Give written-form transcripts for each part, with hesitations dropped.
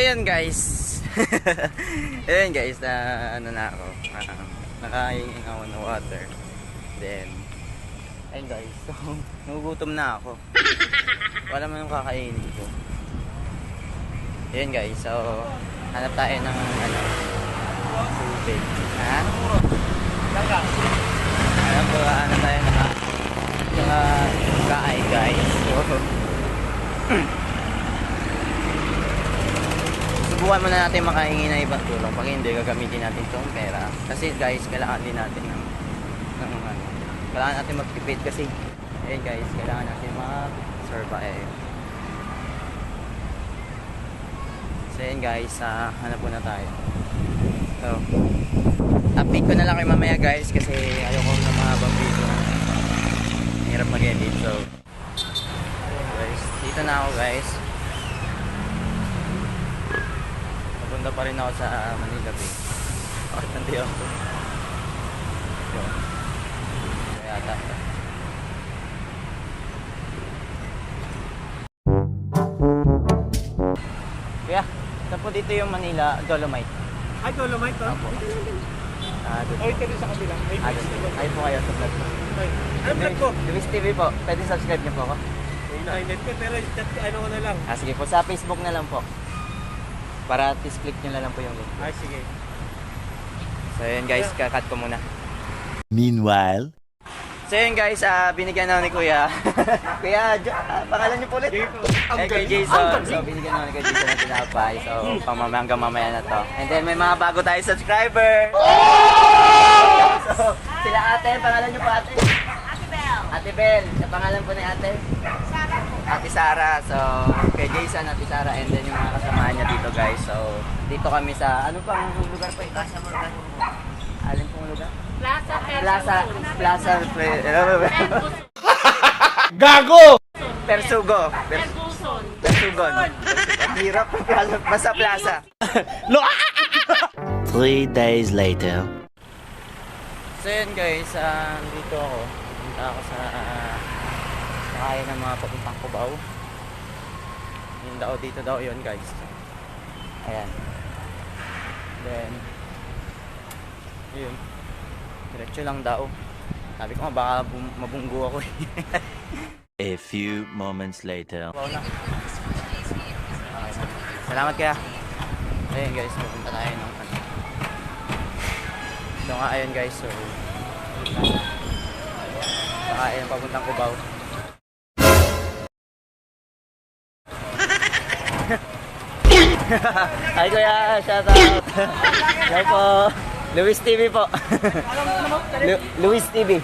ayun guys. Ayun guys, na ano na ako. Nakahingi ako ng water. Then, ayun guys. So, nagugutom na ako. Wala man yung kakainin ko. Ayun guys, so hanap tayo ng ano, tubig. Ha? Hanap tayo ng kain guys. So, subukan muna natin makahingi ng ibang tulong. Pag hindi, gagamitin natin itong pera. Kasi guys, kailangan din natin ng ano, kailangan natin magtipid kasi ayun guys, kailangan natin mag-survive. So ayun guys, hanap muna tayo. So, update ko na lang kayo mamaya guys kasi ayoko na mahabang video. Hirap mag-edit. So, guys, dito na ako guys. Papunta pa rin ako sa Manila Bay. Bakit nandito ako? Yun. Kaya yata. Kaya, saan po dito yung Manila Dolomite? Ay, Dolomite ba? Opo. Ay, kayo sa kabila. Ay po kayo sa vlog ko. Ano vlog ko? Luis TV po. Pwede subscribe niyo po ako. Hinahinet ko, pero chat ko, ano ko na lang. Sige po, sa Facebook na lang po. Para at least click nyo na lang po yung link. Ay, sige. So yun guys, kakat ko muna. Meanwhile, So yun guys, binigyan na ako ni Kuya. Kuya, pangalan niyo po ulit? Kay Jason. So binigyan na ako ni Kuya Jason ng tinapay. So hanggang mamaya na to. And then may mga bago tayo subscriber. So sila ate, pangalan niyo po ate? Ate Bel. Ate Bel, sa pangalan po ni ate? Sarah po. Ate Sara. So kay Jason, Ate Sara, and then yung mga kasamahan niya dito guys. So dito kami sa, ano pang lugar po ito? Plaza Morgan. Alin pong lugar? Plaza Gago! Persugo. Ferguson. Persugon. Ang hirap. Basta plaza. 3 days later. So yun guys, dito ako. Punta ako sa kaya ng mga papuntang Cubao. Yun daw, dito daw yun guys. Ayan. Then, yun. Diretso lang daw. Sabi ko nga baka mabunggo ako eh. A few moments later. Wow na. Okay. Salamat kaya. Ayun guys, pupunta tayo ng ano. So nga ayun guys, so baka ayun papuntang Cubao. Hi kuya, shout out. Hello po. Luis TV po. Luis TV.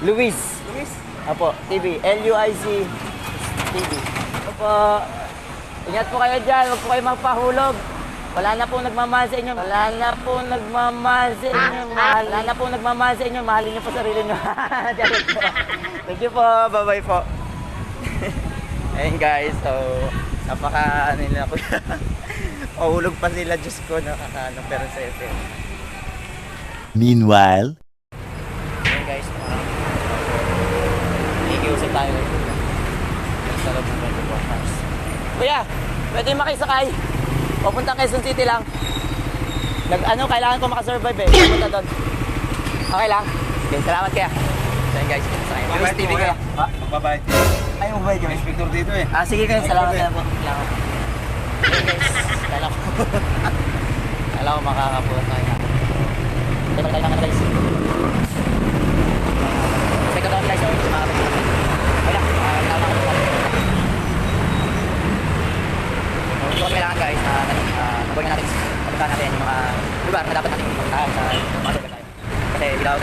Luis. Apo, TV. Luic TV. Apo. Ingat po kayo dyan. Huwag po kayo magpahulog. Wala na po nagmamahal sa inyo. Wala na po nagmamahal sa inyo. Wala na po nagmamahal sa inyo. Mahalin niyo po sarili niyo. Thank you po. Bye-bye po. Ayun guys. So, napaka nila po. Mahulog pa sila. Diyos ko. Nakakaano. Pero sa FM. Meanwhile, Ayun guys. Ikiusap tayo. Sa loob ng 24 hours. Kuya, pwede makisakay. Papuntang Quezon City lang. Kailangan ko makasurvive eh. Pupunta doon. Okay lang? Okay, salamat kaya. So yun guys, sakay. Luis TV kaya. Magbabayad. Ay, magbabayad kami. Inspector dito eh. Sige kayo, salamat na po. Salamat. Okay guys, kala ko makakapulat tayo na. Tayo tayo naman guys. Teka tayo guys, okay, makakapit. Wala, tama ko. So kailangan guys, nabuhin natin, papuntahan natin yung mga lugar na dapat natin pumuntahan sa mga lugar tayo. Kasi without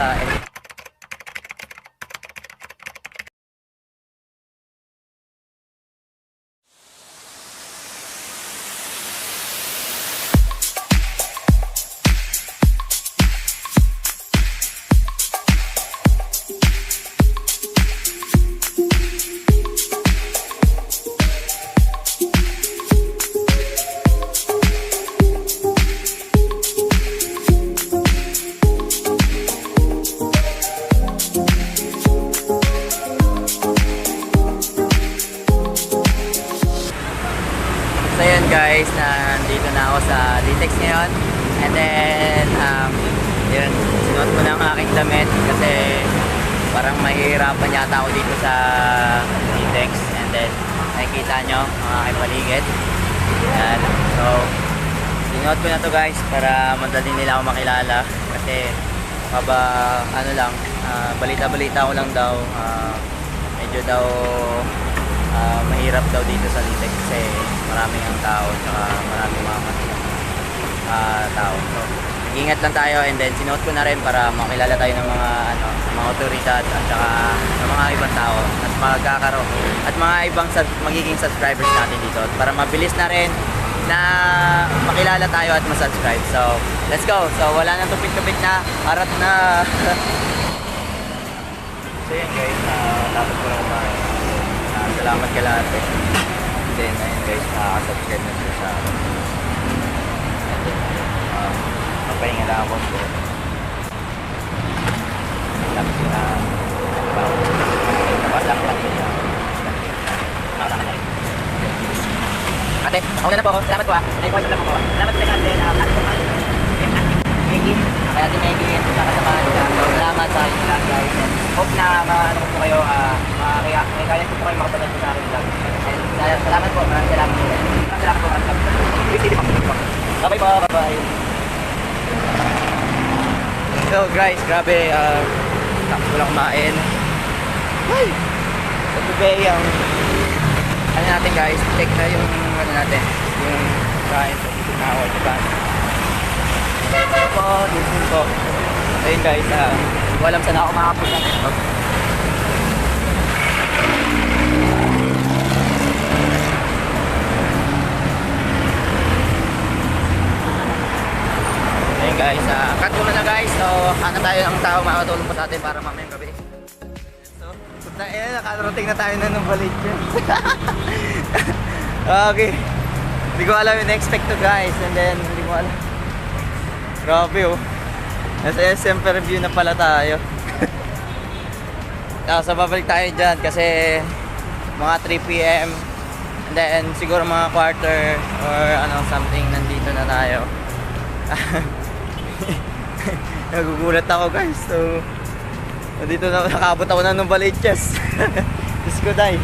damit kasi parang mahihirapan yata ako dito sa Nitex. And then nakikita nyo mga aking paligid. Yan. So sinuot ko na to guys para madali nila ako makilala kasi ano lang, balita-balita ko lang daw, medyo daw mahirap daw dito sa Litex kasi maraming ang tao tsaka maraming mga tao. So ingat lang tayo, and then sinuot ko na rin para makilala tayo ng mga mga otoridad at saka ng mga ibang tao at magkakaroon at mga ibang magiging subscribers natin dito para mabilis na rin na makilala tayo at masubscribe. So let's go. So wala nang tupik-tupik na, harap na. So yan guys, dapat ko lang salamat ka lahat eh. And then ayun guys, nakaka-subscribe na sila sa akin. And then papahinga lang ako. So dapat sila napasang nila. Nakasama na rin. Ate, ako na po ako. Salamat po ah. Naipuan lang po. Salamat sa ate. Maggie. Kaya ate Maggie, sa kasamahan ka. So, salamat sa inyo lahat guys. Hope na ano po kayo, may kaya po kayo makapanood sa akin vlog. And salamat po. Maraming salamat po. Salamat po. Bye po. Bye-bye. So guys, grabe. Takbo lang kumain. Ay! Sabi yung ano natin guys, check na yung ano natin, yung kain sa dito na ako, diba? Po, dito po. Ayun guys, walang saan ako makapunta. Ayun guys, cut ko na guys. So, ano tayo ng tao makatulong pa sa atin para mamayang gabi. Nakarating na tayo na ng Valentia. Okay. Hindi ko alam yung na-expect to guys. And then, hindi ko alam. Grabe oh. Nasa SM review na pala tayo. So, babalik tayo dyan kasi mga 3 PM. And then, siguro mga quarter or something, nandito na tayo. Nagugulat ako guys. So, dito na nakabot ako na ng Valentias. Diyos ko day.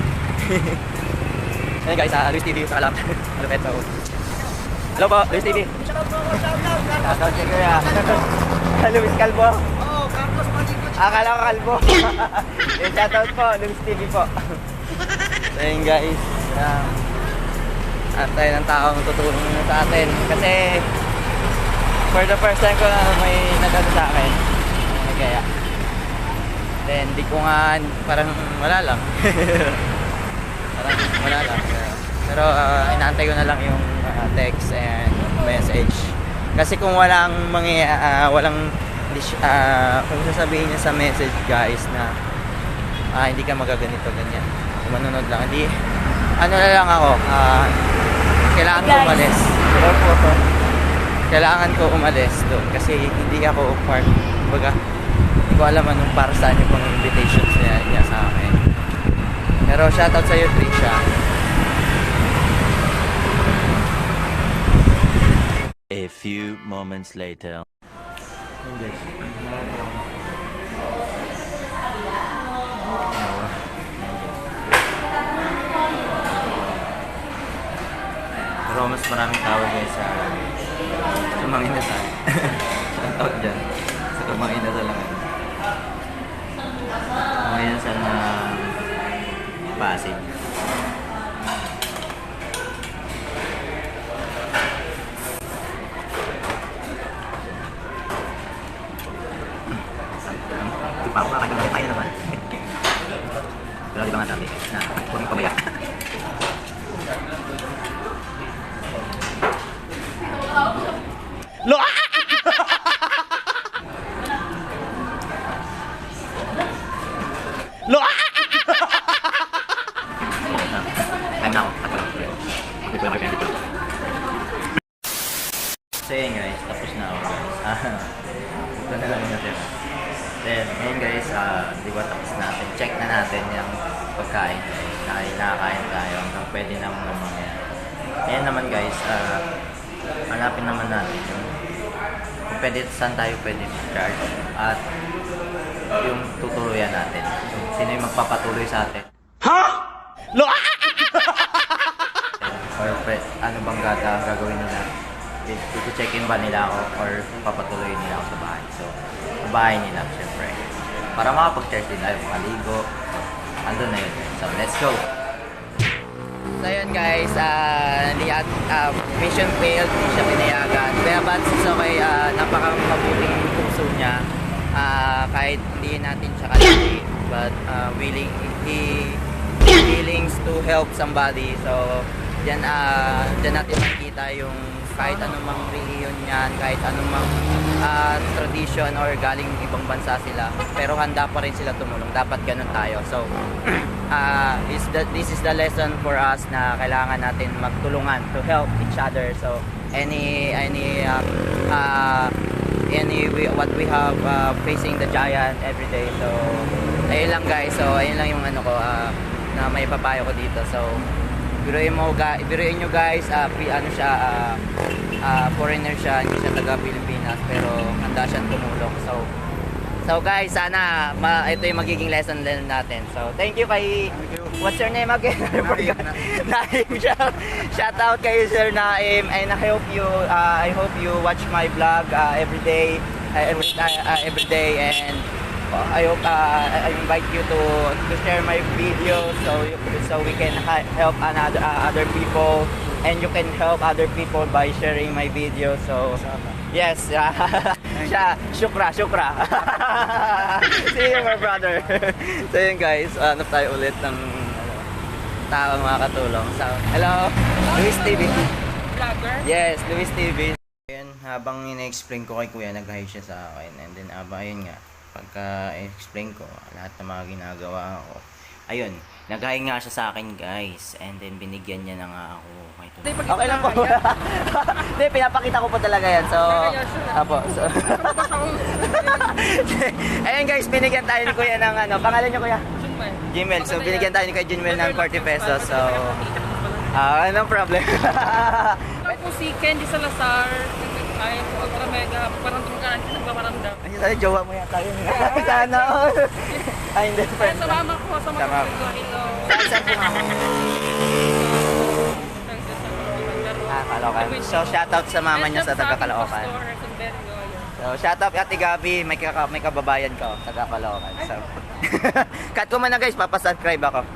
Ayan guys, Luis TV, salam. Malupet ako. Hello po, Luis TV. Shoutout kay Kuya. Luis Calvo. Oo, Carlos Maligod. Akala ko Calvo. Shoutout po, Luis TV po. So yun guys, tayo ng taong tutulong na sa atin. Kasi for the first time ko na may nagano sa akin. Kaya then, di ko nga, parang wala lang. Parang wala lang. Pero, inaantay ko na lang yung text and message. Kasi kung walang kung sasabihin niya sa message guys na hindi ka magaganito, ganyan. Kung manunod lang. Hindi, ano na lang ako, kailangan ko umalis. Kailangan ko umalis doon kasi hindi ako part, baga, hindi ko alam anong para saan yung pang invitations niya sa akin. Pero shoutout sa iyo, Trisha. A few moments later. Pero mas maraming tawag guys sa mga inasal. Shoutout dyan. Sa mga inasal lang. Ngayon sa Pasig. Di pa ako nakakagawin tayo naman. Pero di ba nga sabi na huwag pabaya. Lo! Lo! I'm now. So yun guys, tapos na ako guys. Ito na lang natin. Then, ngayon guys, di ba tapos natin. Check na natin yung pagkain guys. Nakakain tayo hanggang pwede naman mamaya. Ngayon naman guys, hanapin naman natin yung saan tayo pwede mag-charge at yung tutuluyan natin. Sino yung magpapatuloy sa atin? Or ano bang gagawin nila? I-check-in ba nila ako or papatuloy nila ako sa bahay? So, sa bahay nila, syempre. Para makapag-charge din tayo, makaligo. Andun na yun. So, let's go! So, yun guys, mission failed, hindi siya pinayagan. Kaya but it's okay, napaka-mabuting puso niya. Kahit hindi natin siya kalaki, but willings to help somebody. So, dyan natin makikita yung kahit anumang reliyon yan, kahit anumang tradition or galing ibang bansa sila, pero handa pa rin sila tumulong. Dapat ganun tayo. So, this is the lesson for us na kailangan natin magtulungan to help each other. So, what we have facing the giant every day. So, ayun lang guys. So, ayun lang yung ano ko na may papayo ko dito. So, biruin nyo guys, foreigner siya, hindi siya taga Pilipinas, pero handa siyang tumulong. So guys, sana ito yung magiging lesson natin. So thank you kay, what's your name again? Naim siya. Shout out kay Sir Naim, and I hope you watch my vlog every day, and I hope I invite you to share my video so we can help other people, and you can help other people by sharing my video. So yes, shukra. See you, my brother. So yun guys, hanap tayo ulit ng tao makakatulong. So hello, Luis TV. Vlogger? Yes, Luis TV. Ayun, habang ina-explain ko kay kuya, nag-hi siya sa akin, and then ayun nga, pagka explain ko lahat ng mga ginagawa ko, ayun, nag-hi nga siya sa akin guys, and then binigyan niya na nga ako. Okay lang po. Hindi, pinapakita ko po talaga yan. So, apo. So, ayun guys, binigyan tayo ni kuya ng ano, pangalan niyo kuya? Gmail. So, binigyan tayo ni kuya Gmail ng 40 pesos. So, no problem. Ako po si Candy Salazar, ay po Ultra Mega, parang tumkaan ka nagpaparanda. Ay, sana jowa mo yata yun. Sana. Ay, hindi. Kaya sa mama ko, sa mga Tama. ko, ito. Saan po nga? Caloocan. So, shoutout sa mama niya sa taga Caloocan. So, shoutout Ate Gabi, may kababayan ko, taga Caloocan. So, cut ko man na guys, papasubscribe ako.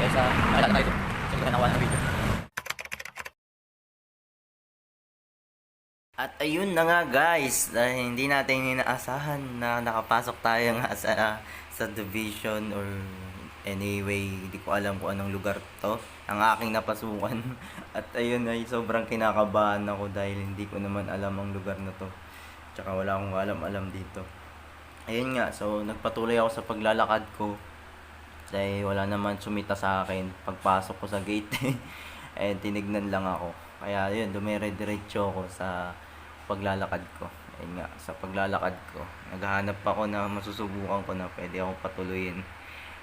Guys, malala tayo. Siyempre nakuha ng video. At ayun na nga guys, dahil hindi natin inaasahan na nakapasok tayo nga sa division or anyway, hindi ko alam kung anong lugar to ang aking napasukan. At ayun ay sobrang kinakabahan ako dahil hindi ko naman alam ang lugar na to. Tsaka wala akong alam dito. Ayun nga, so nagpatuloy ako sa paglalakad ko dahil wala naman sumita sa akin pagpasok ko sa gate. Eh tinignan lang ako. Kaya yun, dumire-diretso ako sa paglalakad ko. Ayun nga, sa paglalakad ko, naghahanap ako na masusubukan ko na pwede akong patuloyin.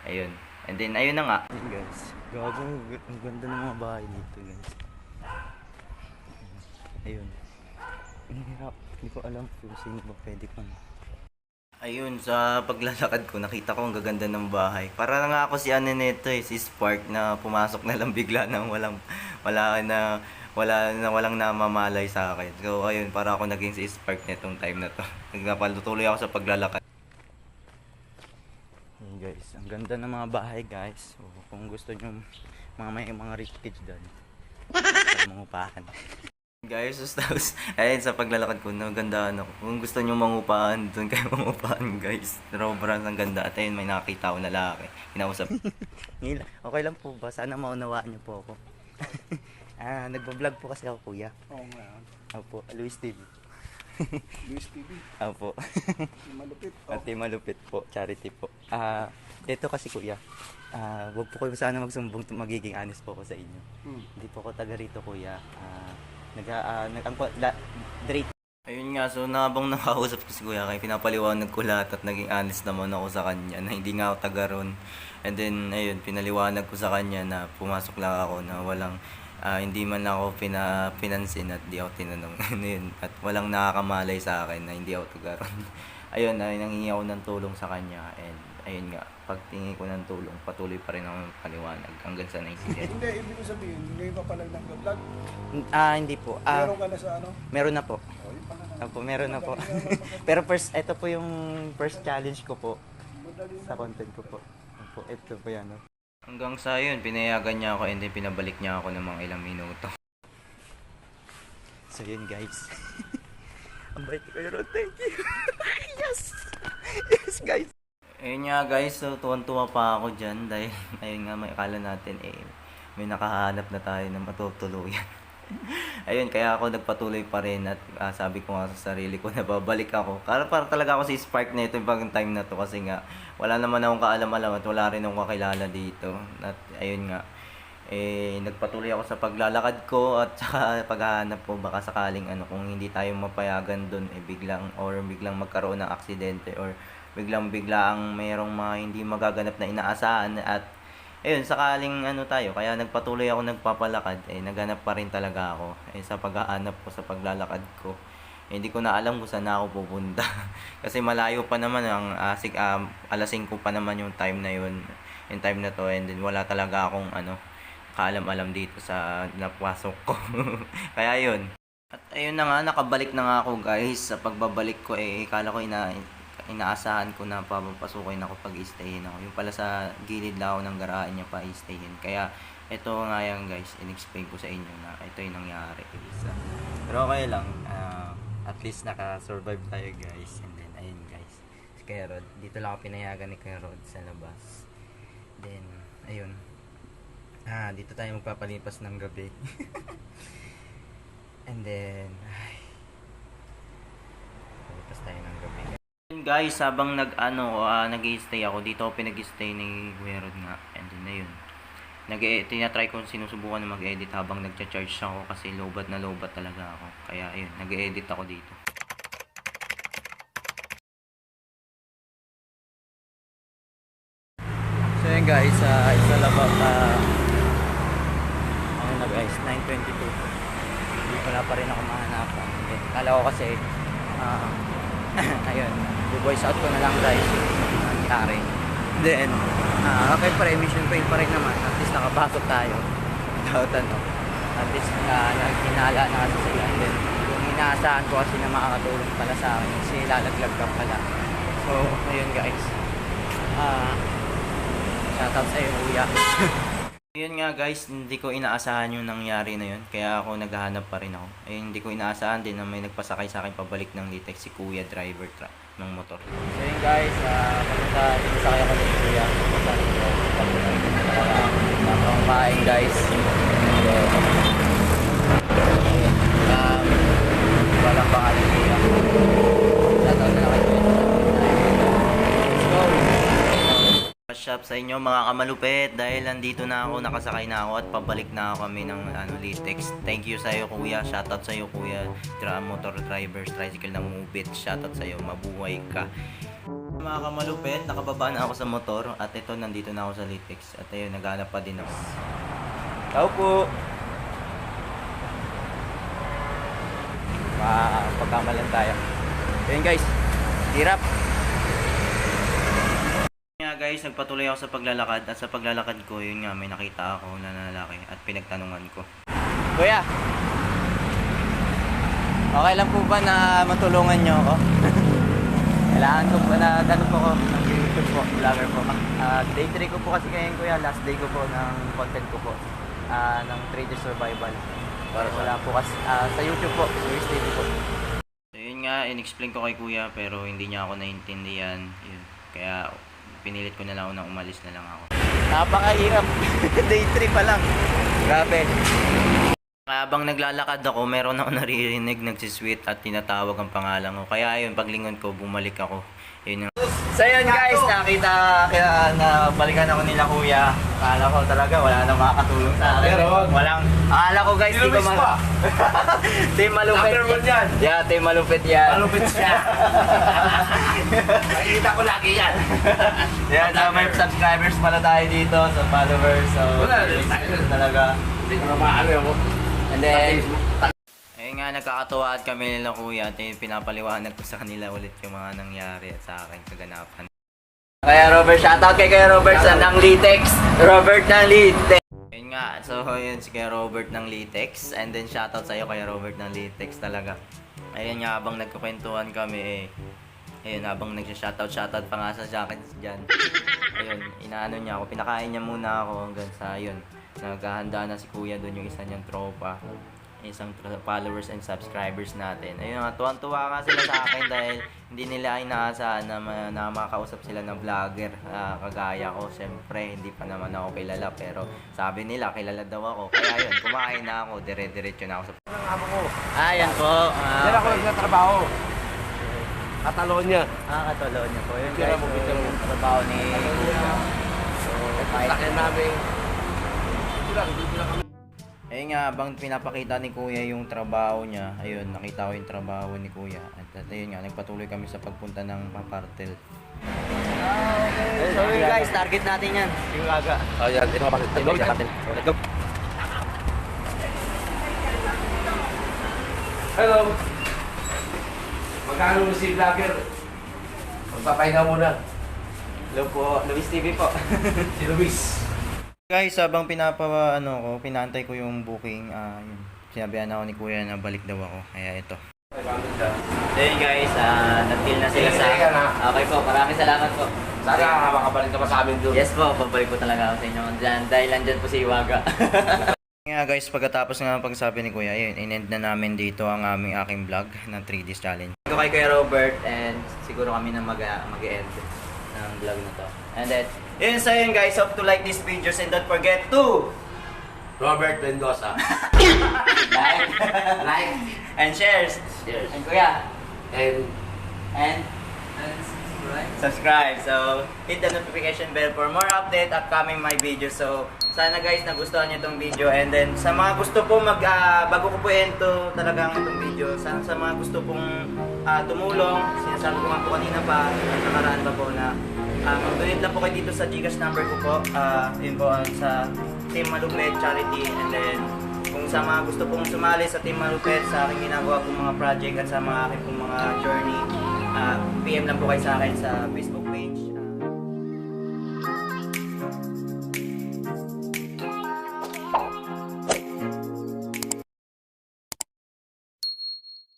Ayun. And then, ayun na nga. Ayun guys, gago, ang ganda ng mga bahay dito guys. Ayun. Ang hirap, hindi ko alam kung sino ba pwede kong. Ayun, sa paglalakad ko, nakita ko ang gaganda ng bahay. Para na nga ako si ano nito si Spark na pumasok na lang bigla nang walang namamalay sa akin. So ayun, para ako naging si Spark nitong time na to. Nagpapatuloy ako sa paglalakad. Ayun guys, ang ganda ng mga bahay guys. So kung gusto nyo may mga rich kids dyan, mangupahan. Guys, tapos ayun sa paglalakad ko, nagandahan ako. Kung gusto nyo mangupahan, doon kayo mangupahan guys. Sobrang ang ganda. At ayun, may nakita ko na lalaki. Kinausap. Okay lang po ba? Sana maunawaan nyo po ako. Nagbablog po kasi ako kuya. Oo nga. Opo, Luis TV. Luis TV. Opo. Malupit. Ate malupit po, charity po. Ito kasi kuya. Wag po kayo sana magsumbong, magiging honest po ako sa inyo. Hindi po ako taga rito kuya. Ayun nga, so habang nakausap ko si kuya, kaya pinapaliwanag ko lahat at naging honest naman ako sa kanya na hindi nga ako taga ron. And then, ayun, pinaliwanag ko sa kanya na pumasok lang ako na walang hindi man ako pinansin at di ako tinanong. Ano yun, at walang nakakamalay sa akin na hindi ako tugaron. Ayun, ay nangingi ako ng tulong sa kanya, and ayun nga, pagtingin ko ng tulong, patuloy pa rin ako paliwanag hanggang sa naintindihan. Hindi, ibig ko sabihin, ngayon pa pala nag-vlog. Hindi po. Meron ka na sa ano? Meron na po. Oh, yun pala na. Opo, meron na po. Pero first, ito po yung first challenge ko po Madali na. sa content ko po. Opo, ito po yan. Hanggang sa yun, pinayagan niya ako and then pinabalik niya ako ng mga ilang minuto. So yun guys. Ang bait ko yun. Thank you. Yes! Yes guys! Ayun nga guys, so tuwan-tuwa pa ako dyan dahil ayun nga, may akala natin may nakahanap na tayo na matutuluyan. Ayun, kaya ako nagpatuloy pa rin at sabi ko nga sa sarili ko na babalik ako. Para talaga ako si Spark na ito yung pag time na to kasi nga wala naman akong kaalam-alam at wala rin akong kakilala dito. At ayun nga, nagpatuloy ako sa paglalakad ko at saka paghahanap ko baka sakaling kung hindi tayo mapayagan doon biglang magkaroon ng aksidente or biglang mayroong mga hindi magaganap na inaasahan at ayun, sakaling tayo, kaya nagpatuloy ako nagpapalakad, naghanap pa rin talaga ako. Sa paghahanap ko, sa paglalakad ko, hindi ko na alam kung saan ako pupunta. Kasi malayo pa naman, alas 5 pa naman yung time na yun, yung time na to, and then wala talaga akong kaalam-alam dito sa napasok ko. Kaya yun. At ayun na nga, nakabalik na nga ako guys. Sa pagbabalik ko, ikala ko inaasahan ko na papapasukin ako pag i-stayin ako. Yung pala sa gilid lang ako ng garahe niya pa i-stayin. Kaya ito nga yan guys, in-explain ko sa inyo na ito yung nangyari. Pero okay lang, at least naka-survive tayo guys. And then ayun guys, si Kuya Rod, dito lang ako pinayagan ni Kuya Rod sa labas. Then ayun, dito tayo magpapalipas ng gabi. And then palipas tayo ng gabi. Guys, habang nag-i-stay ako, dito ako pinag-i-stay ni Kuya Rod nga. And then ayun, tinatry ko, sinusubukan na mag-edit habang nagcha-charge ako kasi lobat na lobat talaga ako. Kaya ayun, nag-edit ako dito. So yun guys, it's all about guys, 9:22. Wala pa rin ako mahanapan. Kala ko kasi ayun, voice out ko na lang guys yung nangyari. Then okay pa rin, mission fail pa rin naman. At least nakapasok tayo without at least naghinala na kasi sila. And then yung inaasahan ko kasi na makakatulong pala sa akin kasi lalaglag ka pala. So ayun guys, shoutout sa iyo kuya. Yun nga guys, hindi ko inaasahan yung nangyari na yun. Kaya ako naghahanap pa rin ako. Hindi ko inaasahan din na may nagpasakay sa akin pabalik ng Litex, si Kuya driver ng motor. So yun guys, pinasakay ako ni Kuya. Napakain guys. Walang pangalan Kuya. Shoutout na lang kay Kuya. Let's go! Shop sa inyo mga kamalupit dahil nandito na ako, nakasakay na ako at pabalik na ako kami ng Litex. Thank you sa iyo kuya, shoutout sa iyo kuya, motor drivers, tricycle ng Mubit, shoutout sa iyo, mabuhay ka. Mga kamalupit, nakababa na ako sa motor at ito, nandito na ako sa Litex at ayun, naghanap pa din ako. Tao po! Pagkamalan tayo. Ayun guys, hirap! Guys, nagpatuloy ako sa paglalakad at sa paglalakad ko, yun nga, may nakita ako na lalaki at pinagtanungan ko. Kuya! Okay lang po ba na matulungan nyo ako? Kailangan ko po na gano'n po ako, nag-YouTube po, vlogger po. Day 3 ko po kasi ngayon kuya, last day ko po ng content ko po, ng Trader Survival. Wala po kasi, sa YouTube po, Luis TV po. So yun nga, in-explain ko kay kuya pero hindi niya ako naintindihan. Yun. Kaya pinilit ko na lang na umalis na lang ako. Napakahirap. Day 3 pa lang. Grabe. Habang naglalakad ako, meron ako naririnig, nagsisweet at tinatawag ang pangalan ko. Kaya ayun, paglingon ko, bumalik ako. Yun yung... So yun guys, nakita, kaya nabalikan ako nila kuya. Akala ko talaga, wala na makakatulong sa akin. Walang, akala ko guys, di ko Team Malupit. Yan. Yeah, Team Malupit yan. Malupit siya. Nakikita ko lagi yan. Yan, may subscribers pala tayo dito, so followers. So, talaga. And then, Ayun nga, nagkakatuwa at kami nila kuya at pinapaliwanag ko sa kanila ulit yung mga nangyari at sa aking kaganapan. kaya Robert, shoutout kay Kuya Robert sa ng Litex. Robert ng Litex. Ayun nga, so yun si Kuya Robert ng Litex and then shoutout sa iyo Kuya Robert ng Litex talaga. Ayun nga, habang nagkukwentuhan kami ayun, habang nagsha-shoutout pa nga sa jacket dyan. Ayun, inaano niya ako, pinakain niya muna ako hanggang sa yun. Naghahanda na si Kuya doon yung isa niyang tropa. Isang followers and subscribers natin. Ayun nga, tuwang-tuwa nga sila sa akin dahil hindi nila inaasahan na makakausap sila ng vlogger kagaya ko. Siyempre, hindi pa naman ako kilala pero sabi nila, kilala daw ako. Kaya yun, kumain na ako, dire-diretso na ako sa... Ayan po. Diyan ako nagtatrabaho. Catalonia. Catalonia po. Yun Tira guys, mo, tira mo. trabaho ni Sakyan namin. Ayun nga, habang pinapakita ni Kuya yung trabaho niya, ayun, nakita ko yung trabaho ni Kuya. At ayun nga, nagpatuloy kami sa pagpunta ng Papartel. So yun guys, target natin yan. Yung aga. Oh, yan. Ito kapatid. Ito kapatid. Let's go. Hello. Magkano si vlogger? Magpapahinga muna. Hello po, Luis TV po. Si Luis. Guys, habang pinantay ko yung booking, yun, sinabihan ako ni Kuya na balik daw ako. Kaya ito. Ayun guys, nag-deal na sila sa... Okay po, maraming salamat po. Sana makabalik ka pa sa amin doon. Yes po, pabalik po talaga ako sa inyo. Dahil nandyan po si Iwaga. Nga guys, pagkatapos nga ng pagsabi ni Kuya, ayun, in-end na namin dito ang aking vlog ng 3Ds challenge. Ito kay Kuya Robert and siguro kami na mag-end ng vlog na to. And then, yun sa yun guys, hope to like these videos and don't forget to Robert Mendoza. like and shares. Cheers. And Kuya, And subscribe. So, hit the notification bell for more update upcoming my videos. So, sana guys nagustuhan niyo itong video and then sa mga gusto po bago ko po ento talagang itong video, sa mga gusto pong tumulong, sinasabi ko nga po kanina pa, nakaraan pa po na mag-donate lang po kayo dito sa Gcash number ko po. Yun po sa Team Malupet Charity and then kung sa mga gusto pong sumali sa Team Malupet sa aking ginagawa pong mga project at sa mga aking pong mga journey, PM lang po kayo sa akin sa Facebook